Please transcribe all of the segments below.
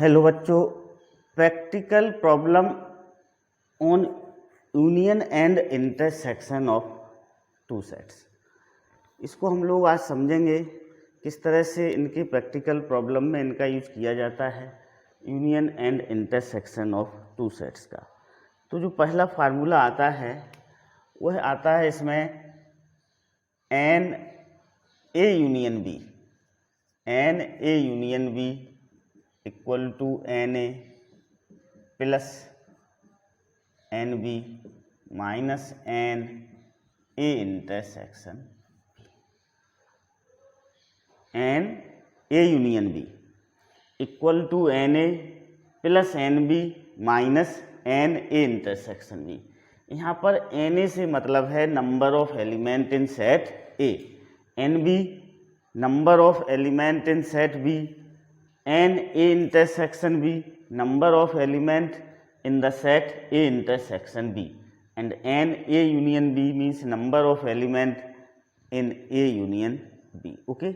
Hello बच्चों, practical problem on union and intersection of two sets. इसको हम लोग आज समझेंगे किस तरह से इनकी प्रैक्टिकल प्रॉब्लम में इनका यूज किया जाता है union and intersection of two sets का। तो जो पहला फार्मूला आता है वह आता है इसमें n A union B, N A union B equal to n A plus n B minus N A intersection, n A union B equal to n A plus n B minus N A intersection B. यहाँ पर n A से मतलब है number of element in set A, n B number of element in set B, N A intersection B number of element in the set A intersection B, and N A union B means number of element in A union B. Okay,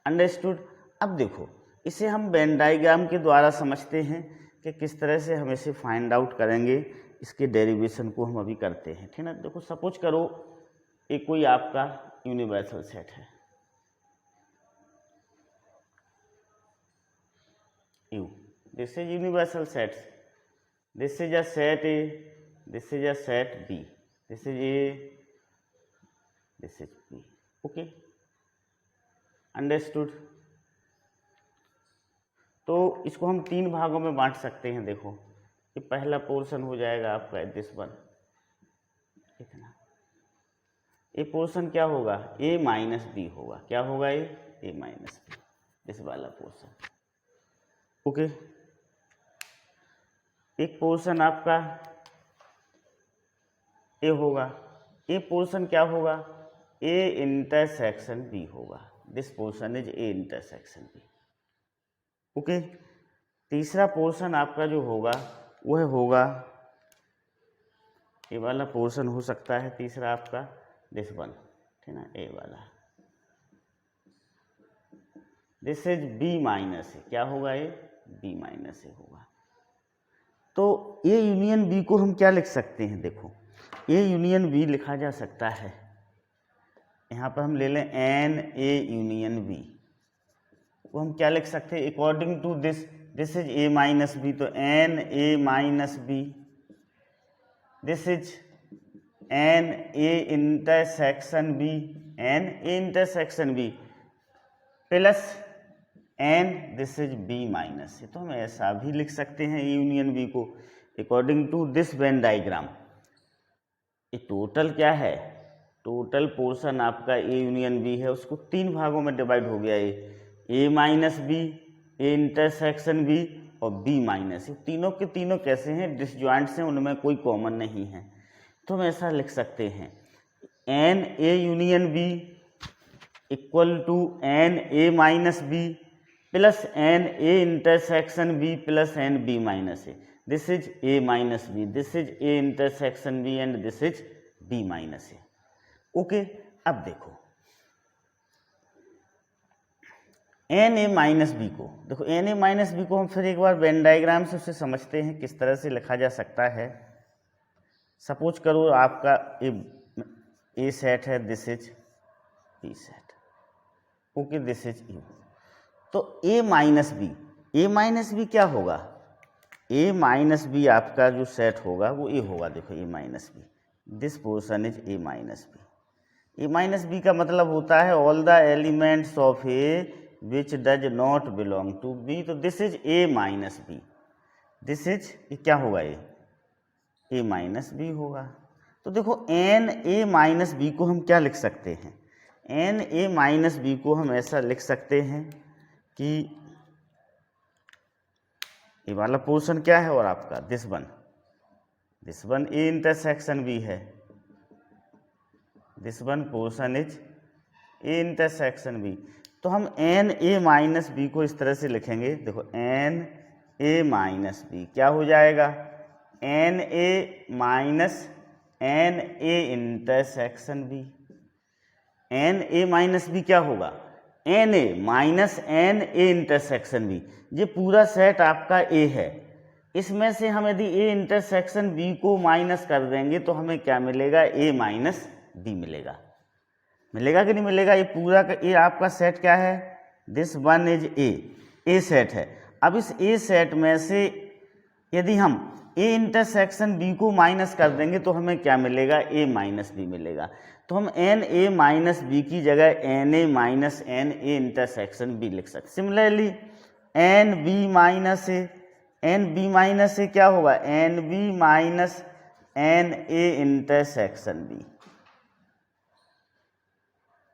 understood? अब देखो इसे हम when diagram के द्वारा समझते हैं कि किस तरह से हम इसे फाइंड आउट करेंगे। इसके डेरिवेशन को हम अभी करते हैं, ठीक है। देखो सपोज करो एक कोई आपका यूनिवर्सल सेट है U. This is universal sets. This is a set A, this is a set B, this is A, this is B. Okay, understood? तो इसको हम तीन भागों में बांट सकते हैं। देखो ये पहला पोर्शन हो जाएगा आपका दिस वन, इतना। ये पोर्शन क्या होगा? A माइनस बी होगा। क्या होगा? ये A माइनस बी, दिस वाला पोर्शन। ओके, एक पोर्शन आपका ए होगा। ए पोर्शन क्या होगा? ए इंटरसेक्शन बी होगा। This portion is A intersection B. Okay, तीसरा पोर्शन आपका जो होगा वह होगा ए वाला पोर्शन हो सकता है तीसरा आपका दिस वन, ठीक ना, ए वाला। This is B minus A. क्या होगा? ये बी माइनस ए होगा। तो ए यूनियन बी को हम क्या लिख सकते हैं? देखो ए यूनियन बी लिखा जा सकता है, यहाँ पर हम ले लें एन ए यूनियन बी, वो हम क्या लिख सकते हैं? According to this is A minus B, तो N A minus B, this is N A intersection B, N A intersection B plus N this is B minus A. तो हम ऐसा भी लिख सकते हैं ए यूनियन बी को according to this Venn diagram. ये टोटल क्या है? टोटल पोर्शन आपका ए यूनियन बी है, उसको तीन भागों में डिवाइड हो गया। A minus B, A intersection B और बी माइनस। तीनों के तीनों कैसे हैं? डिसजॉइंट्स हैं, उनमें कोई कॉमन नहीं है। तो हम ऐसा लिख सकते हैं n A union B equal to n A minus B plus n A intersection B plus n B minus A. This is A minus B, this is A intersection B and this is B minus A. Okay, अब देखो N A minus B को, देखो N A minus B को हम फिर एक बार when diagram से उसे समझते हैं किस तरह से लिखा जा सकता है। सपोज करो आपका ए सेट है, this is B set. Okay, this is A. तो A minus B, A minus B क्या होगा? ए माइनस बी आपका जो सेट होगा वो ए होगा। देखो A minus B, this portion is A minus B. A minus B का मतलब होता है all the elements of A which does not belong to B. तो this is A minus B, this is क्या होगा? ए minus B होगा। तो देखो एन ए माइनस बी को हम क्या लिख सकते हैं? एन ए माइनस बी को हम ऐसा लिख सकते हैं कि ये वाला पोर्शन क्या है और आपका this one A intersection B है, this one portion is A intersection B. तो हम एन ए माइनस बी को इस तरह से लिखेंगे। देखो एन ए माइनस बी क्या हो जाएगा? N A minus N A intersection B. N A minus B क्या होगा? N A minus N A intersection B, ये पूरा सेट आपका ए है। इसमें से हम यदि ए इंटरसेक्शन बी को माइनस कर देंगे तो हमें क्या मिलेगा, ए माइनस बी मिलेगा। मिलेगा कि नहीं मिलेगा? ये पूरा का ए आपका सेट क्या है, this one is a set है। अब इस ए सेट में से यदि हम ए इंटरसेक्शन बी को माइनस कर देंगे तो हमें क्या मिलेगा, ए माइनस बी मिलेगा। तो हम एन ए माइनस बी की जगह N A minus N A intersection B लिख सकते। Similarly N B minus A क्या होगा, N B minus N A intersection B.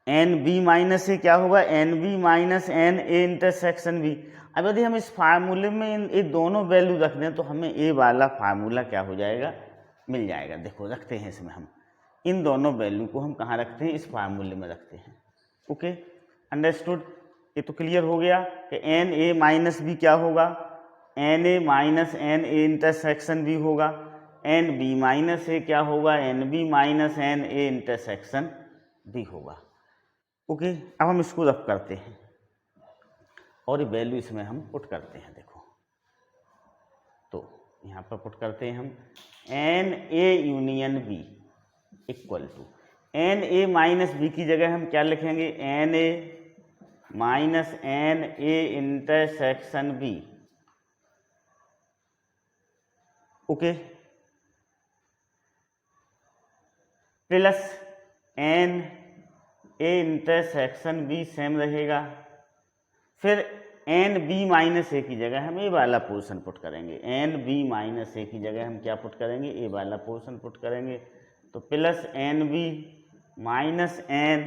N B minus A क्या होगा, N B minus N A intersection B. अब यदि हम इस फार्मूले में ये दोनों वैल्यू रख दें तो हमें ए वाला फार्मूला क्या हो जाएगा, मिल जाएगा। देखो रखते हैं इसमें, हम इन दोनों वैल्यू को हम कहाँ रखते हैं, इस फार्मूले में रखते हैं। Okay, understood. ये तो क्लियर हो गया कि एन ए माइनस बी क्या होगा, n A minus N A intersection B होगा। एन बी माइनस ए क्या होगा, N B minus N A intersection B होगा। ओके, अब हम इसको रफ करते हैं और ये वैल्यू इसमें हम पुट करते हैं। देखो तो यहाँ पर पुट करते हैं हम n A union B equal to n A minus B की जगह हम क्या लिखेंगे, n A minus N A intersection B. Okay, plus n A intersection B same रहेगा। फिर एन बी माइनस ए की जगह हम ए वाला पोर्शन पुट करेंगे। एन बी माइनस ए की जगह हम क्या पुट करेंगे, ए वाला पोर्शन पुट करेंगे। तो plus n B minus N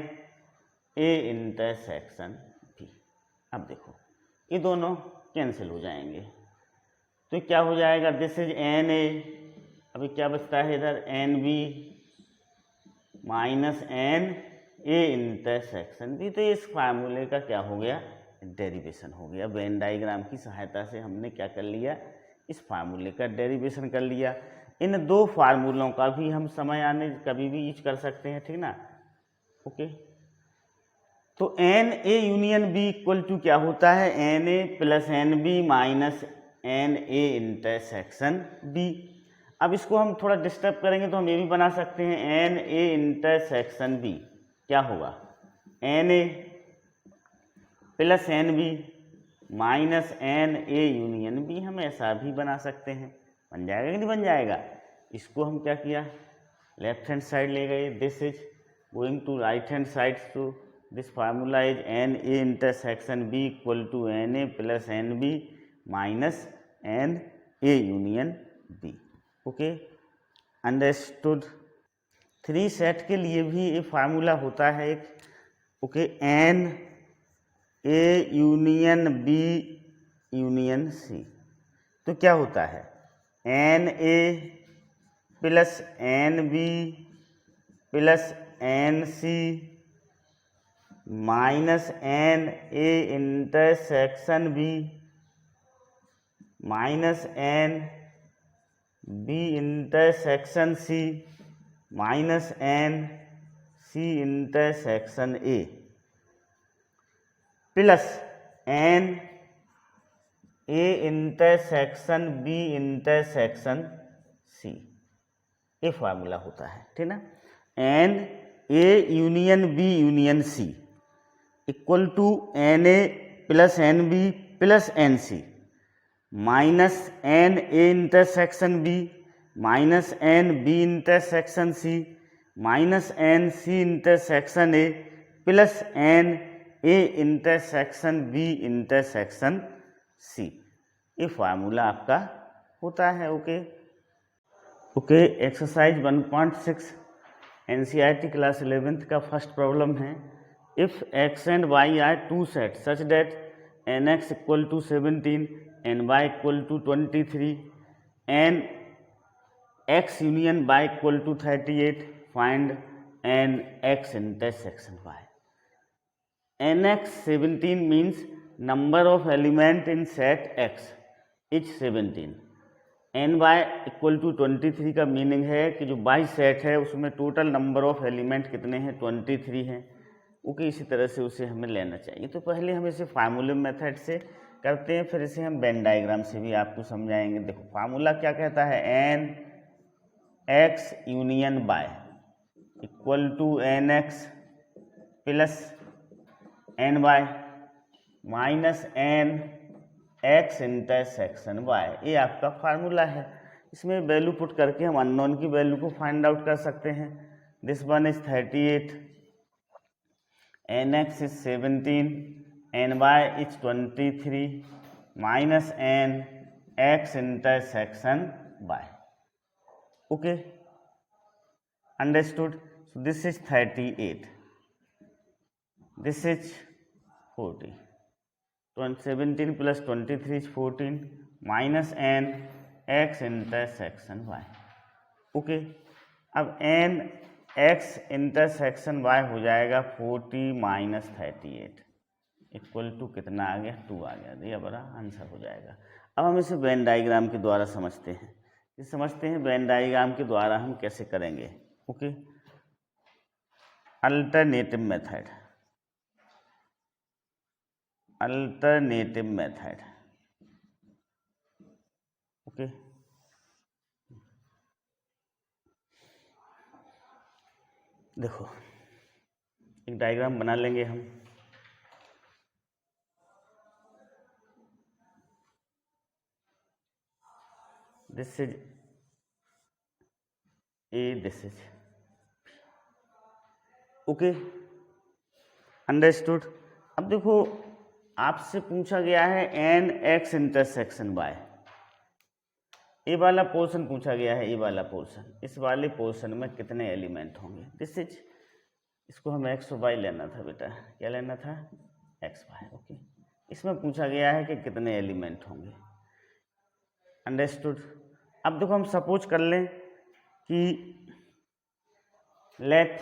A intersection B. अब देखो ये दोनों कैंसिल हो जाएंगे तो क्या हो जाएगा, दिस इज एन ए। अभी क्या बचता है इधर, n B minus N A intersection B. तो इस फार्मूले का क्या हो गया, डेरिवेशन हो गया। वेन डायग्राम की सहायता से हमने क्या कर लिया, इस फार्मूले का डेरिवेशन कर लिया। इन दो फार्मूलों का भी हम समय आने कभी भी यूज कर सकते हैं, ठीक ना। ओके, तो N A union B equal to क्या होता है, n A plus n B minus N A intersection B. अब इसको हम थोड़ा डिस्टर्ब करेंगे तो हम ये भी बना सकते हैं, एन ए इंटरसेक्शन बी क्या होगा, n A plus n B minus N A union B. हम ऐसा भी बना सकते हैं, बन जाएगा कि नहीं बन जाएगा। इसको हम क्या किया, लेफ्ट हैंड साइड ले गए, this is going to right hand side. To this formula is N A intersection B equal to n A plus n B minus N A union B. Okay, understood. 3 set के लिए भी ये formula होता है एक। Okay, n A union B union C. तो क्या होता है, n A plus n B plus n C minus N A intersection B minus n B intersection C minus N C intersection A plus n A intersection B intersection C. ये formula होता है, ठीक ना। N A union B union C equal to n A plus n B plus n C minus N A intersection B minus n B intersection C minus N C intersection A plus n A intersection B intersection C. ये formula आपका होता है। Okay okay, exercise 1.6 NCERT class 11th का first problem है। If X and Y are two set such that n X equal to 17 n Y equal to 23 n X union Y equal to 38, find n X intersection Y. N X 17 means number of element in set X is 17। N Y equal to 23 का meaning है कि जो Y set है उसमें total number of element कितने हैं, 23 हैं। Okay, इसी तरह से उसे हमें लेना चाहिए। तो पहले हम इसे फार्मूले मेथड से करते हैं, फिर इसे हम वेन डायग्राम से भी आपको समझाएंगे। देखो फार्मूला क्या कहता है, n X union Y equal to n X plus n Y minus n X intersection Y, ये आपका फार्मूला है। इसमें वैल्यू पुट करके हम अननोन की वैल्यू को फाइंड आउट कर सकते हैं। This one is 38, n X is 17, n Y is 23 minus n X intersection Y. Okay, understood. So this is 38, this is 40, 17 plus 23 is 14 minus n X intersection Y. Okay, अब n X intersection Y हो जाएगा 40 minus 38 equal to कितना आ गया, 2 आ गया। ये बड़ा answer हो जाएगा। अब हम इसे वेन डायग्राम के द्वारा समझते हैं। वेन डायग्राम के द्वारा हम कैसे करेंगे। Okay, alternative method, okay. देखो एक डायग्राम बना लेंगे हम। This is A, this is okay, understood. अब देखो आपसे पूछा गया है एन एक्स इंटरसेक्शन वाई, ये वाला पोर्शन पूछा गया है, ये वाला पोर्शन। इस वाले पोर्शन में कितने एलिमेंट होंगे, दिस इज, इसको हम एक्स वाई लेना था बेटा, क्या लेना था, एक्स वाई। ओके, इसमें पूछा गया है कि कितने एलिमेंट होंगे, अंडरस्टूड। अब देखो हम सपोज कर लें कि let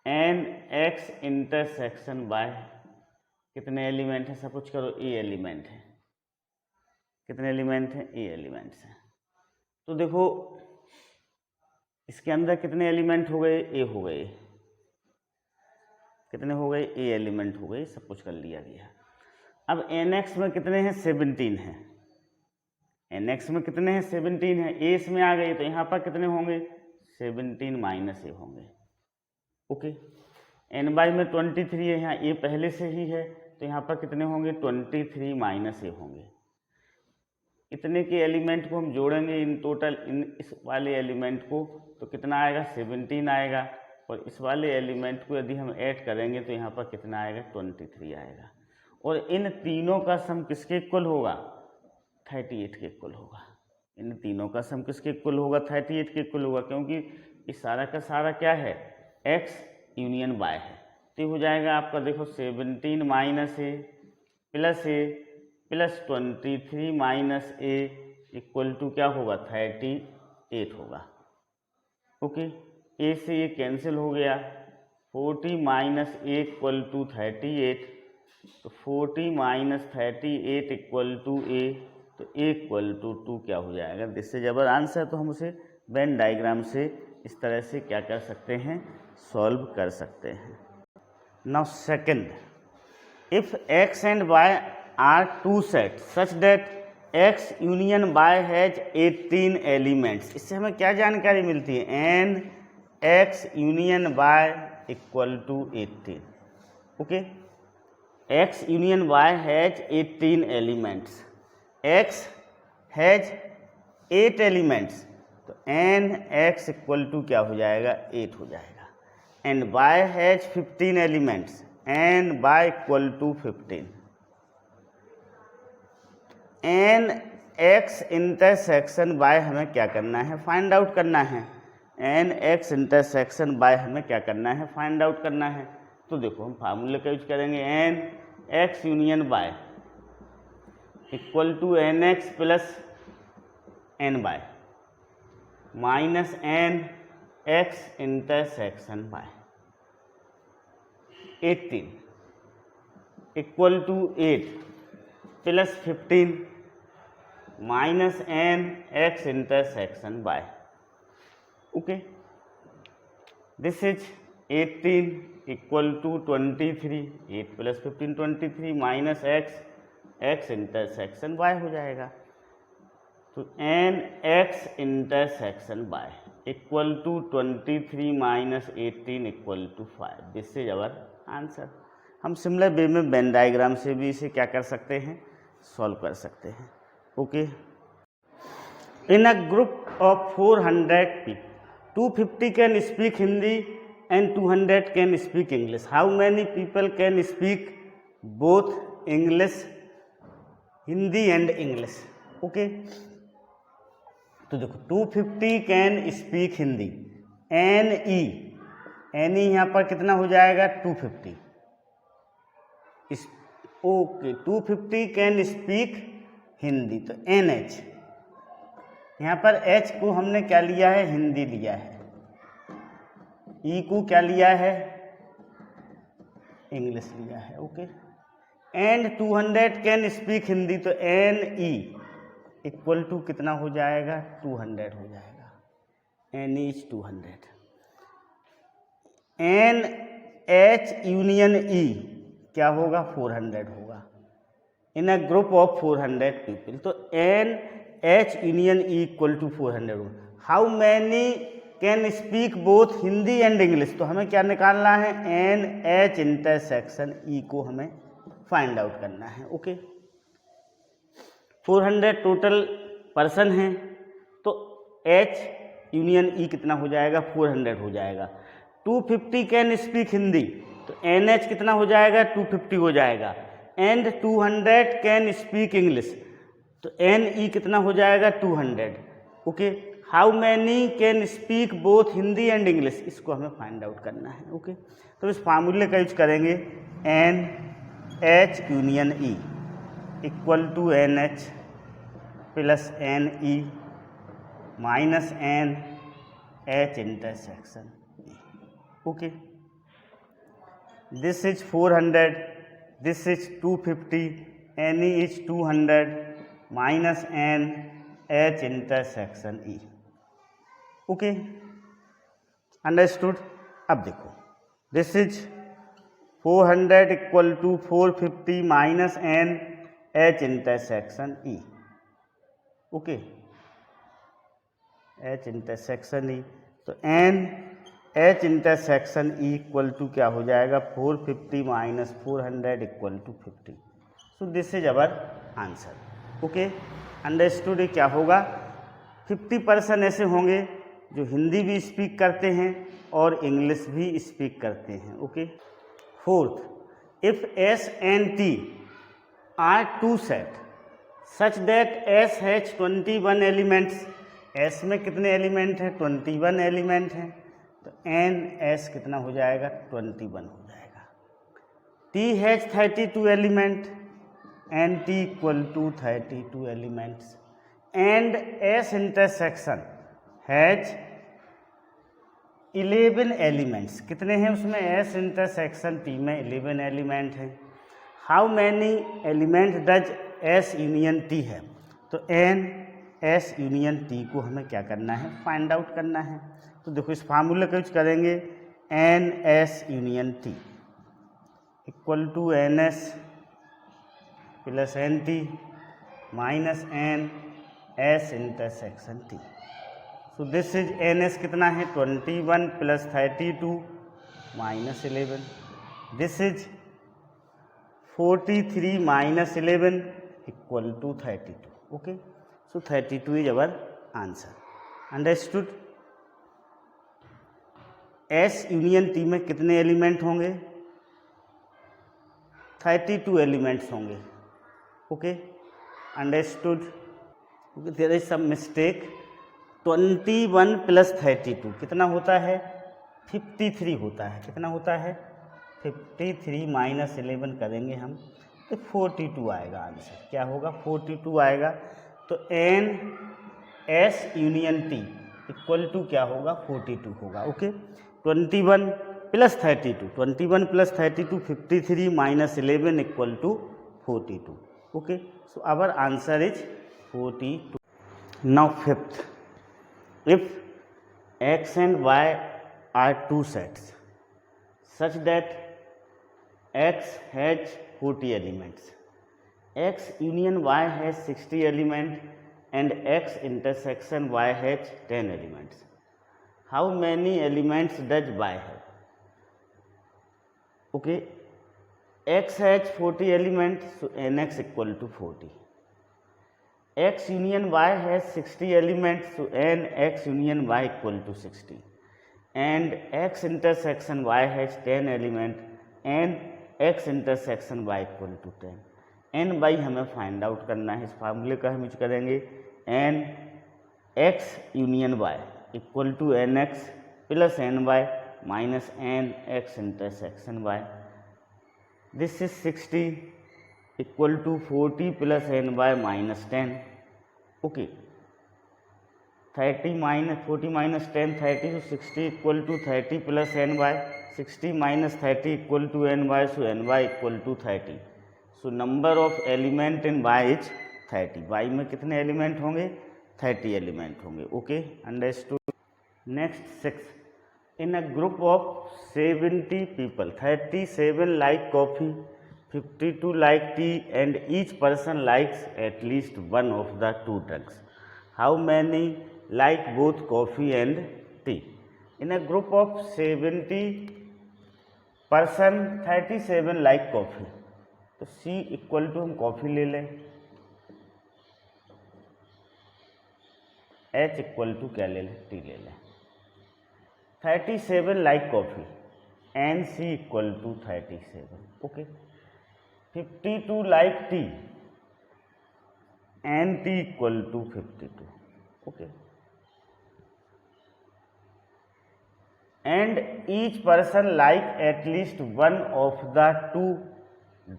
n X intersection Y, कितने एलिमेंट है, सपोज करो ए एलिमेंट है। कितने एलिमेंट हैं, ए एलिमेंट्स हैं। तो देखो इसके अंदर कितने एलिमेंट हो गए, ए हो गए। कितने हो गए, ए एलिमेंट हो गए, सब कुछ कर लिया गया। अब एन एक्स में कितने हैं, 17 हैं। एन एक्स में कितने हैं, 17 हैं। ए इसमें आ गए तो यहाँ पर कितने होंगे, 17 माइनस ए होंगे। ओके, एन बाई में 23 है, यहाँ ए पहले से ही है तो यहाँ पर कितने होंगे, 23 माइनस ए होंगे। इतने के एलिमेंट को हम जोड़ेंगे इन टोटल, इस वाले एलिमेंट को, तो कितना आएगा, 17 आएगा। और इस वाले एलिमेंट को यदि हम ऐड करेंगे तो यहाँ पर कितना आएगा, 23 आएगा। और इन तीनों का सम किसके इक्वल होगा, 38 के इक्वल होगा। इन तीनों का सम किसके इक्वल होगा, 38 के इक्वल होगा, क्योंकि इस सारा का सारा क्या है, एक्स यूनियन वाई है। तो हो जाएगा आपका, देखो 17 minus a plus 23 minus a equal to क्या होगा, 38 होगा। ओके, ए से ये कैंसिल हो गया, 40 माइनस ए इक्वल टू 38, तो 40 माइनस 38 इक्वल टू ए, तो ए इक्वल टू 2 क्या हो जाएगा, दिस इज अवर आंसर। तो हम उसे वेन डायग्राम से इस तरह से क्या कर सकते हैं, सॉल्व कर सकते हैं। Now second, if X and Y are two sets such that x union y has 18 elements, इससे हमें क्या जानकारी मिलती है, n x union y equal to 18। Okay, x union y has 18 elements, x has 8 elements, तो n x equal to क्या हो जाएगा, 8 हो जाएगा। And y has 15 elements, n y equal to 15। N X intersection Y हमें क्या करना है, फाइंड आउट करना है। एन एक्स इंटरसेक्शन बाय हमें क्या करना है, फाइंड आउट करना है। तो देखो हम फार्मूले का यूज करेंगे, n X union Y equal to n X plus n Y minus n X intersection Y 18 equal to 8 प्लस 15 minus n X intersection Y. Okay, this is 18 equal to 23, 8 + 15 23 minus x intersection y हो जाएगा। तो n x intersection y equal to 23 minus 18 equal to 5। This is our answer. हम similar way में when diagram से भी इसे क्या कर सकते हैं, सॉल्व कर सकते हैं। Okay, in a group of 400 people, 250 can speak Hindi and 200 can speak English. How many people can speak both English, Hindi and English. Okay, तो देखो 250 can speak Hindi, n E यहाँ पर कितना हो जाएगा 250। ओके, 250 कैन स्पीक हिंदी, तो एन एच, यहाँ पर एच को हमने क्या लिया है, हिंदी लिया है, ई को क्या लिया है, इंग्लिश लिया है। Okay, and 200 can speak Hindi, तो एन ई इक्वल टू कितना हो जाएगा 200 हो जाएगा, N E is 200। N H union E क्या होगा 400 होगा, in a group of 400 people. तो N H union E equal to 400 होगा। How many can speak both Hindi and English, तो हमें क्या निकालना है, एन एच इंटरसेक्शन ई को हमें फाइंड आउट करना है। ओके, 400 टोटल पर्सन हैं, तो एच यूनियन ई कितना हो जाएगा 400 हो जाएगा। 250 कैन स्पीक हिंदी, तो एन एच कितना हो जाएगा 250 हो जाएगा, एंड 200 कैन स्पीक इंग्लिश, तो एन ई कितना हो जाएगा 200। Okay, how many can speak both Hindi and English, इसको हमें फाइंड आउट करना है। ओके, तो इस फार्मूले का यूज करेंगे, N H union E equal to N H plus N E minus N H intersection E. Okay, this is 400, this is 250, N E is 200 minus N H intersection E. Okay, understood. अब देखो, this is 400 equal to 450 minus N H intersection E. Okay, H intersection E, तो N H intersection E equal to क्या हो जाएगा 450 minus 400 equal to 50। So this is our answer. Okay, understood. क्या होगा 50% ऐसे होंगे जो हिंदी भी स्पीक करते हैं और इंग्लिश भी स्पीक करते हैं। Okay, fourth, if S and T are two set such that S has 21 elements, S में कितने एलिमेंट हैं 21 एलिमेंट हैं, तो एन एस कितना हो जाएगा 21 हो जाएगा। T has 32 element, N T equal to 32 elements, and S intersection has 11 elements, कितने हैं उसमें, एस इंटरसेक्शन टी में 11 एलिमेंट हैं। How many element does S union T है, तो एन एस यूनियन टी को हमें क्या करना है, फाइंड आउट करना है। तो देखो इस फार्मूले का यूज करेंगे, N S union T equal to N S plus N T minus N S intersection T. So this is N S कितना है 21 plus 32 minus 11, this is 43 minus 11 equal to 32। Okay, so 32 is our answer. Understood. S union T में कितने element होंगे 32 elements होंगे। Okay, understood. There is some mistake, 21 plus 32 कितना होता है 53 होता है, कितना होता है 53 माइनस 11 करेंगे हम तो 42 आएगा आंसर। क्या होगा 42 आएगा। तो N S union T equal to क्या होगा 42 होगा। Okay, 21 plus 32, 21 plus 32 53 minus 11 equal to 42। Okay, so our answer is 42। Now fifth, if x and y are two sets such that X has 40 elements. X union Y has 60 elements and X intersection Y has 10 elements. How many elements does Y have? Okay, X has 40 elements, so Nx equal to 40. X union Y has 60 elements, so Nx union Y equal to 60. And X intersection Y has 10 elements and X intersection Y equal to 10. N by हमें find out करना है, इस फार्मूले का हम use करेंगे N X union Y equal to Nx plus NY minus Nx intersection Y. This is 60 equal to 40 plus NY minus 10. Okay, 30 minus 40 minus 10 30, so 60 equal to 30 plus NY. 60 minus 30 equal to NY, so NY equal to 30. So number of element in Y is 30. Y में कितने element होंगे? 30 element होंगे. Okay, understood. Next 6. In a group of 70 people 37 like coffee, 52 like tea and each person likes at least one of the two drinks. How many like both coffee and tea? In a group of 70 person 37 like coffee. तो C equal to हम coffee ले लें, H equal to क्या ले लें? T ले लें. 37 like coffee and C equal to 37. Okay. 52 like tea and T equal to 52. Okay. And each person like at least one of the two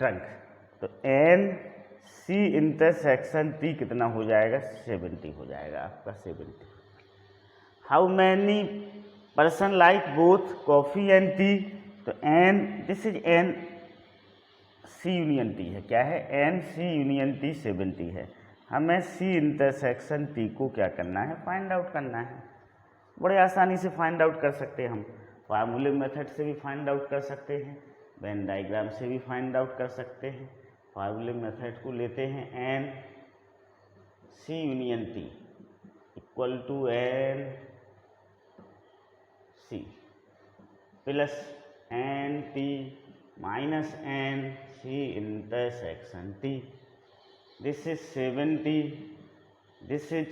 drink. तो N C intersection T कितना हो जाएगा? 70 हो जाएगा आपका 70. How many person like both coffee and tea? तो N, this is N C union T है. क्या है? N C यूनियन टी 70 है. हमें C इंटरसेक्शन T को क्या करना है? फाइंड आउट करना है. बड़े आसानी से फाइंड आउट कर सकते हैं हम. फार्मूले मेथड से भी फाइंड आउट कर सकते हैं, वेन डायग्राम से भी फाइंड आउट कर सकते हैं. फार्मूले मेथड को लेते हैं N C union T equal to N C plus N T minus N C intersection T. This is 70, this is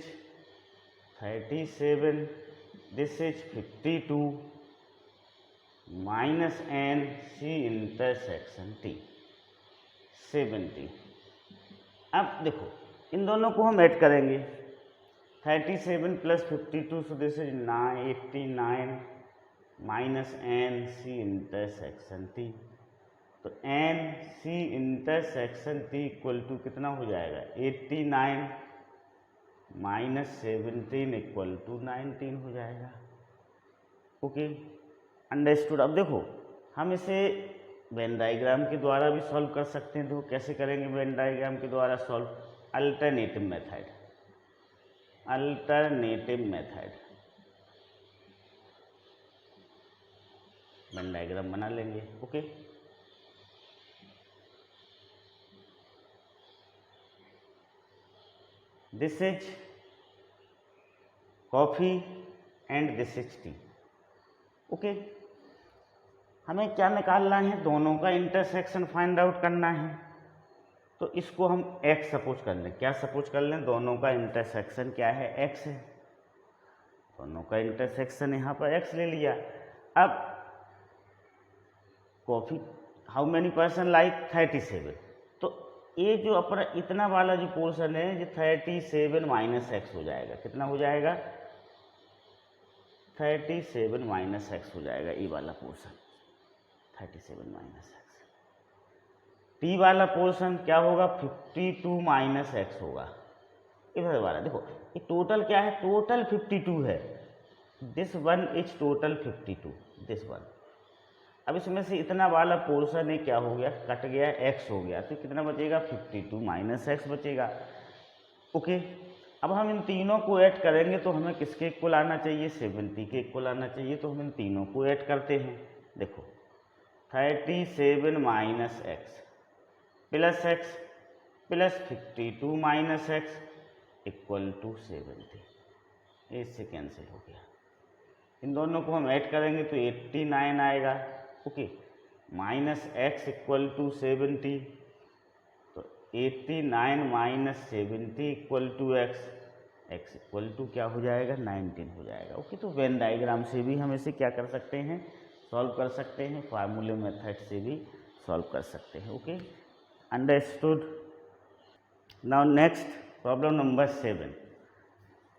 37, this is 52 minus N C intersection T 70. अब देखो इन दोनों को हम ऐड करेंगे. 37 plus 52, so this is 89 minus N C intersection T. तो N C intersection T equal to कितना हो जाएगा? 89 माइनस 17 इक्वल टू 19 हो जाएगा. Okay, understood. अब देखो हम इसे वेन डायग्राम के द्वारा भी सॉल्व कर सकते हैं. देखो कैसे करेंगे वेन डायग्राम के द्वारा solve? Alternative method. Alternative method Venn diagram बना लेंगे. Okay, this is coffee and this is T. Okay, हमें क्या निकालना है? दोनों का इंटरसेक्शन फाइंड आउट करना है. तो इसको हम x सपोज कर लें. क्या सपोज कर लें? दोनों का इंटरसेक्शन क्या है? x है. दोनों का इंटरसेक्शन यहाँ पर x ले लिया. अब coffee, how many person like 37. तो ये जो अपना इतना वाला जो पोर्शन है ये 37 माइनस एक्स हो जाएगा. कितना हो जाएगा? 37 माइनस एक्स हो जाएगा. ये वाला पोर्शन 37 माइनस एक्स. टी वाला पोर्शन क्या होगा? 52 माइनस एक्स होगा. इधर वाला देखो ये टोटल क्या है? टोटल 52 है. This one is total 52, this one. अब इसमें से इतना वाला पोर्शन है क्या हो गया? कट गया, x हो गया. तो कितना बचेगा? 52 माइनस एक्स बचेगा. ओके, अब हम इन तीनों को ऐड करेंगे तो हमें किसके इक्वल आना चाहिए, 70 के इक्वल आना चाहिए। तो हम इन तीनों को ऐड करते हैं। देखो 37 minus X plus X plus 52 minus X equal to 70, इससे कैंसिल हो गया। इन दोनों को हम ऐड करेंगे तो 89 आएगा। Okay, minus X equal to 70, तो 89 minus 70 equal to X, X equal to क्या हो जाएगा, 19 हो जाएगा। ओके, तो वेन डायग्राम से भी हम इसे क्या कर सकते हैं, सॉल्व कर सकते हैं, फार्मूले मेथड से भी सॉल्व कर सकते हैं। Okay, understood. Now next problem number 7।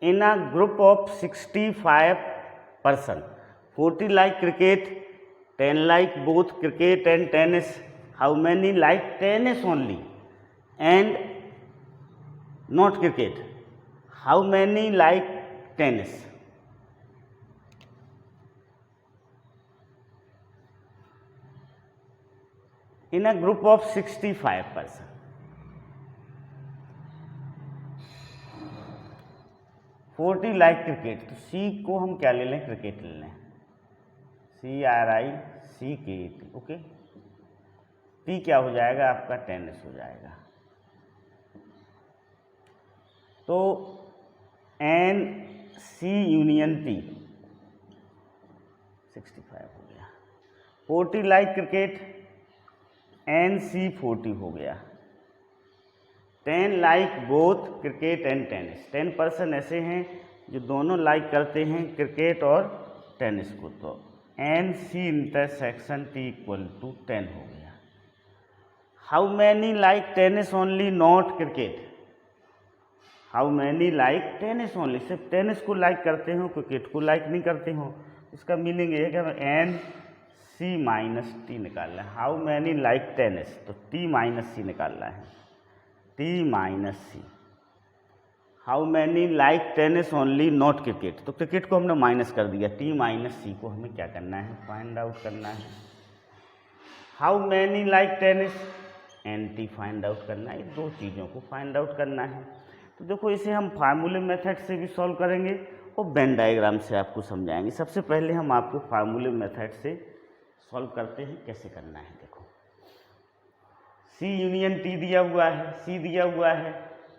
In a group of 65 person, 40 like cricket, 10 like both cricket and tennis, how many like tennis only and not cricket, how many like tennis? In a group of 65 person, forty like cricket, तो सी को हम क्या ले लें, cricket ले लें, CRICKET। Okay, T क्या हो जाएगा आपका, टेनिस हो जाएगा। तो एन सी यूनियन टी 65 हो गया। 40 लाइक क्रिकेट, एन सी 40 हो गया। 10 like both cricket and tennis, 10% ऐसे हैं जो दोनों लाइक करते हैं क्रिकेट और टेनिस को, तो N C intersection T equal to 10 हो गया। How many like tennis only not cricket, how many like tennis only, सिर्फ टेनिस को लाइक करते हो, क्रिकेट को लाइक नहीं करते हो। इसका मीनिंग ये है कि हमें एन सी माइनस टी निकालना है। हाउ मैनी लाइक टेनिस, तो टी माइनस सी निकालना है, T minus C. How many like tennis only not cricket, तो क्रिकेट को हमने माइनस कर दिया, टी माइनस सी को हमें क्या करना है, फाइंड आउट करना है। How many like tennis N T find out करना है, दो चीज़ों को फाइंड आउट करना है। तो देखो इसे हम फार्मूले मेथड से भी सॉल्व करेंगे और वेन डायग्राम से आपको समझाएंगे। सबसे पहले हम आपको फार्मूले मेथड से सॉल्व करते हैं, कैसे करना है। देखो सी यूनियन टी दिया हुआ है, सी दिया हुआ है,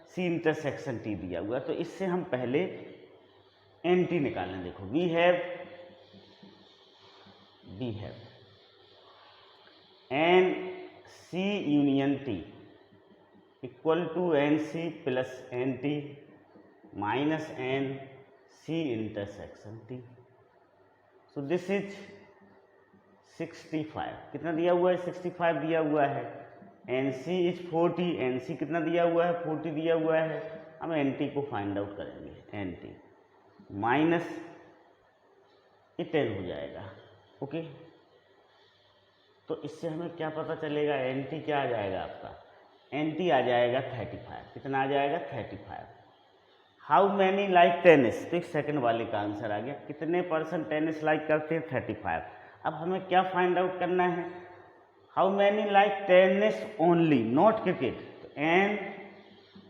सी इंटरसेक्शन टी दिया हुआ है, तो इससे हम पहले एन टी निकालें। देखो we have N C union T equal to N C plus N T minus N C intersection T. So this is 65, कितना दिया हुआ है, 65 दिया हुआ है। N C is 40, N C कितना दिया हुआ है, 40 दिया हुआ है। हम एन टी को फाइंड आउट करेंगे, एन टी माइनस ये 10 हो जाएगा। ओके, तो इससे हमें क्या पता चलेगा, एन टी क्या आ जाएगा आपका, एन टी आ जाएगा 35, कितना आ जाएगा 35। हाउ मैनी लाइक टेनिस, तो एक सेकंड वाले का आंसर आ गया, कितने परसेंट टेनिस लाइक करते हैं, 35। अब हमें क्या फाइंड आउट करना है, how many like tennis only not cricket, तो एन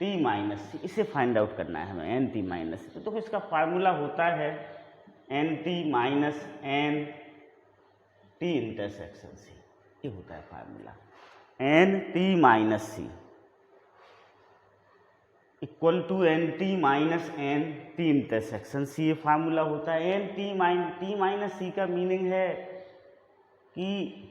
टी माइनस सी, इसे फाइंड आउट करना है हमें, एन टी माइनस सी। तो इसका फार्मूला होता है N T minus N T intersection C, ये होता है formula, N T minus C equal to N T minus N T intersection C, ये फार्मूला होता है। एन टी माइनस सी का मीनिंग है कि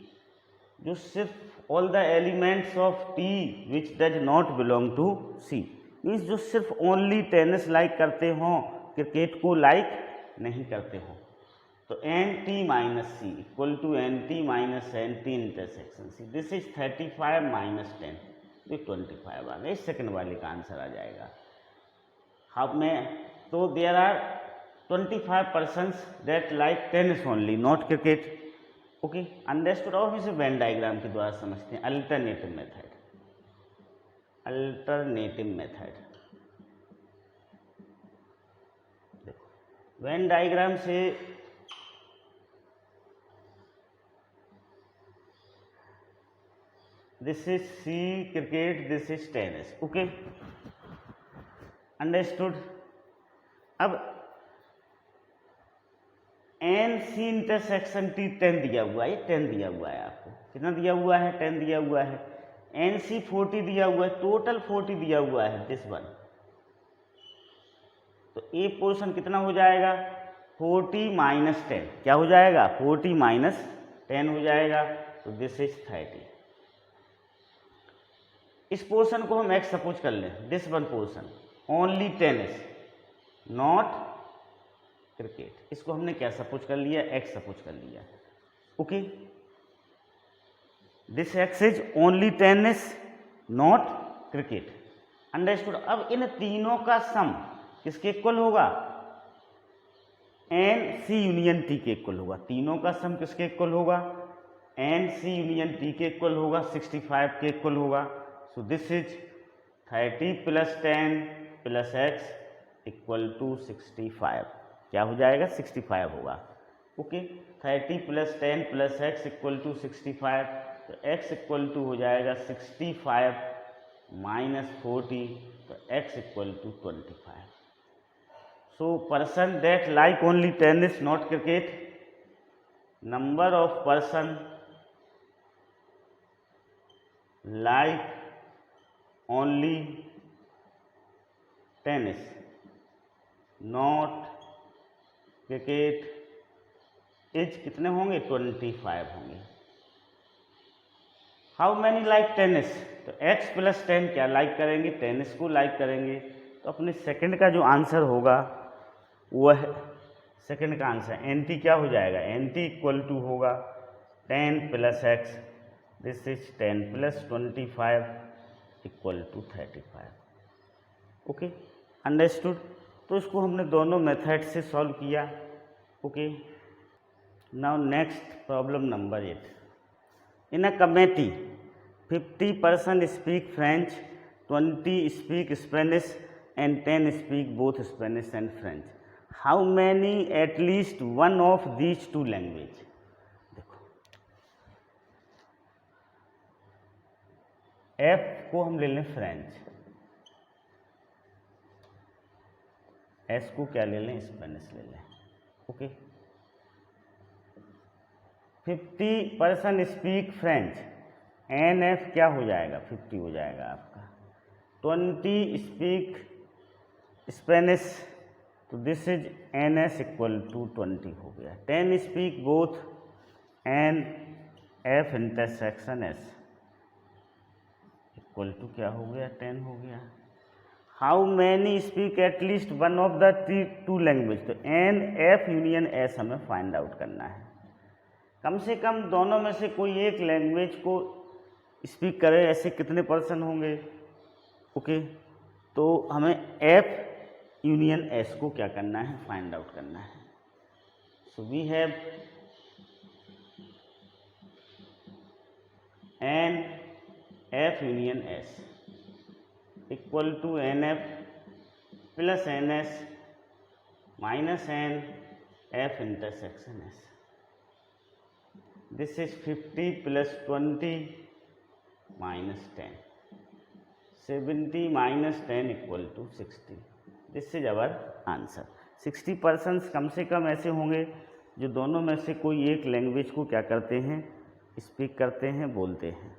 जो सिर्फ all the elements of T which does not belong to C, means जो सिर्फ ओनली टेनिस लाइक करते हों, क्रिकेट को लाइक नहीं करते हों। तो N T minus C equal to N T minus N T intersection C, this is 35 minus 10, तो 25 आ गया। इस सेकंड वाले का आंसर आ जाएगा। हम में तो there are 25% that like tennis only not cricket. Okay, understood. और हम इसे वेन डायग्राम के द्वारा समझते हैं, अल्टरनेटिव मेथड, अल्टरनेटिव मेथड। देखो वेन डायग्राम से this is C cricket, this is tennis. Okay, understood. अब एन सी इंटरसेक्शन टी 10 दिया हुआ है, 10 दिया हुआ है आपको, कितना दिया हुआ है, 10 दिया हुआ है। एन सी 40 दिया हुआ है, टोटल 40 दिया हुआ है दिस वन। तो ए पोर्शन कितना हो जाएगा, 40 माइनस 10, क्या हो जाएगा, 40 माइनस 10 हो जाएगा। तो दिस इज 30। इस पोर्शन को हम एक्स सपोज कर लें, this one portion only tennis not cricket, इसको हमने क्या सपोज कर लिया, एक्स सपोज कर लिया। Okay, this X is only tennis not cricket, understood. अब इन तीनों का सम किसके इक्वल होगा, एन सी यूनियन टी के इक्वल होगा। तीनों का सम किसके इक्वल होगा, एन सी यूनियन टी के इक्वल होगा, 65 के इक्वल होगा। So this is 30 plus 10 plus X equal to 65, क्या हो जाएगा, 65 होगा। Okay, 30 plus 10 plus X equal to 65, तो एक्स इक्वल टू हो जाएगा 65 माइनस 40, तो X equal to 25। So person that like only tennis not cricket, number of person like only tennis not cricket is कितने होंगे, 25 होंगे। हाउ मैनी लाइक टेनिस, तो x plus 10 क्या like करेंगे, tennis को लाइक करेंगे। तो अपने सेकंड का जो आंसर होगा वह सेकंड का आंसर एन टी क्या हो जाएगा, एन टी इक्वल टू होगा 10 plus X, this is 10 plus 25 equal to 35। Okay, understood. तो इसको हमने दोनों मेथड से सॉल्व किया। Okay, now next problem number 8। In a committee 50% speak French, 20 speak Spanish and 10 speak both Spanish and French. How many at least one of these two language. देखो F को हम ले लें फ्रेंच, एस को क्या ले लें, स्पेनिश ले लें। Okay, 50% speak French, N F क्या हो जाएगा, 50 हो जाएगा आपका। 20 स्पीक स्पेनिश, तो this is N S equal to 20 हो गया। 10 speak both, N F intersection S equal to क्या हो गया, 10 हो गया। How many speak at least one of the two language, तो एन एफ यूनियन एस हमें फाइंड आउट करना है। कम से कम दोनों में से कोई एक लैंग्वेज को स्पीक करे, ऐसे कितने पर्सन होंगे। ओके, तो हमें एफ यूनियन एस को क्या करना है, फाइंड आउट करना है। So we have N F union S equal to N F plus N S minus N F intersection S. This is 50 plus 20 minus 10, 70 minus 10 equal to 60। This is our answer. 60% कम से कम ऐसे होंगे जो दोनों में से कोई एक लैंग्वेज को क्या करते हैं, स्पीक करते हैं, बोलते हैं।